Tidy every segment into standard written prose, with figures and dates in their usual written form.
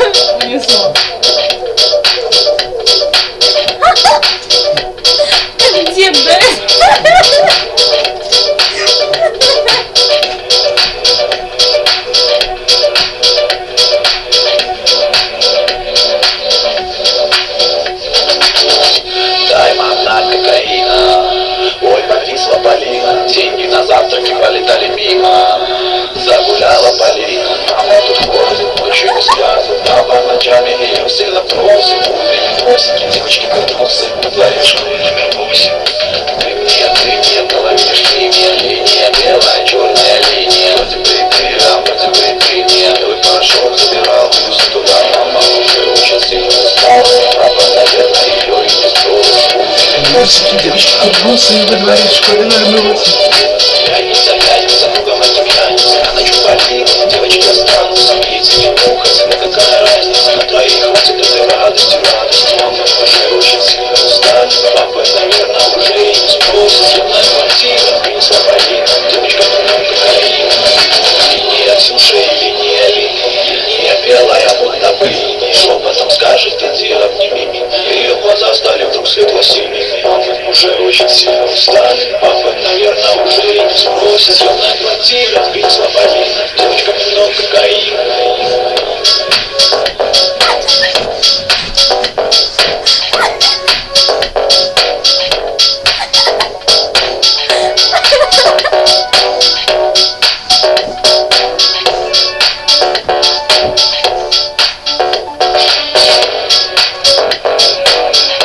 Унесло. Дед, да? Ой, повисла Полина, деньги на завтраке пролетали мимо. Загуляла Полина, а мы тут ходим, ночью не связан. Папа ночами ее сильно просит. Утренние тросики, девочки картосы, на дворе школы номер 8. Ты мне, половишь линия, линия, белая, черная линия. Вроде бы ты, а вроде бы ты не. Белый порошок забирал плюсы туда, мама уже очень сильно устала. Папа, наверное, ее и не спросит. Тросики, девочки картосы, во дворе школы номер 8. Пятница, пятница, кругом это пьяница. Я ночу Полина, девочки останутся. Пить или мухать, ну какая разница. На твоих хватит этой радости, радости. Мама уже очень сильно устали. Папа, наверное, уже и не спросит. Съемная квартира, принесла Полина. Девочка, много кокаина. Линия Ксюша и линия, линия белая, будто бы линия. Шепотом скажет, иди обними меня. Ее глаза стали вдруг светло-синими. Мама уже очень сильно устали. Папа, наверное, уже и не спросит. Съемная квартира, принесла Полина. Девочка, много кокаина.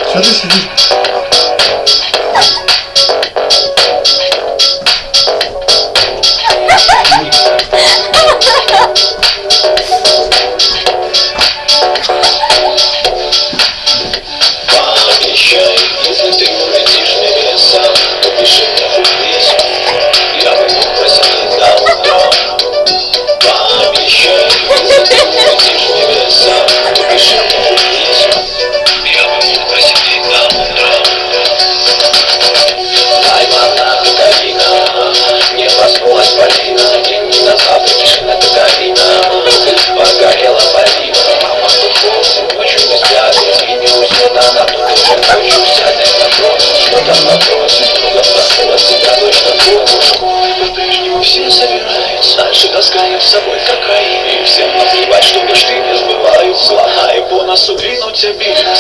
Что ты сидишь? Пообещай, если ты улетишь в небеса, то пиши мне письма. Я возьму просить до утра. Пообещай, если ты улетишь в небеса, то пиши мне письма. Я возьму просить до утра. Дай манна кокаина, не проснулась Полина. Деньги на завтраке, шина кокаина. Погорела Полина, мама тут ходит, ночью не спят. И не уснет она, тут уже ночью сядет напротив. Что там напротив, друга проснула себя точно бабушку. По-прежнему все собираются, дальше таскают с собой кокаин. И всем наплевать, что мечты не сбываются. А и по носу двинуть обидно.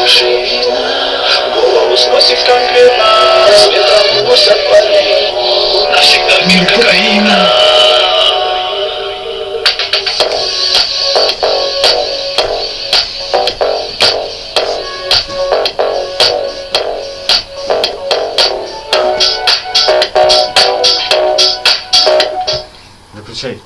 Живина, голову сносит конкретно. Светом носят Полину, навсегда в мир кокаина. Выключай.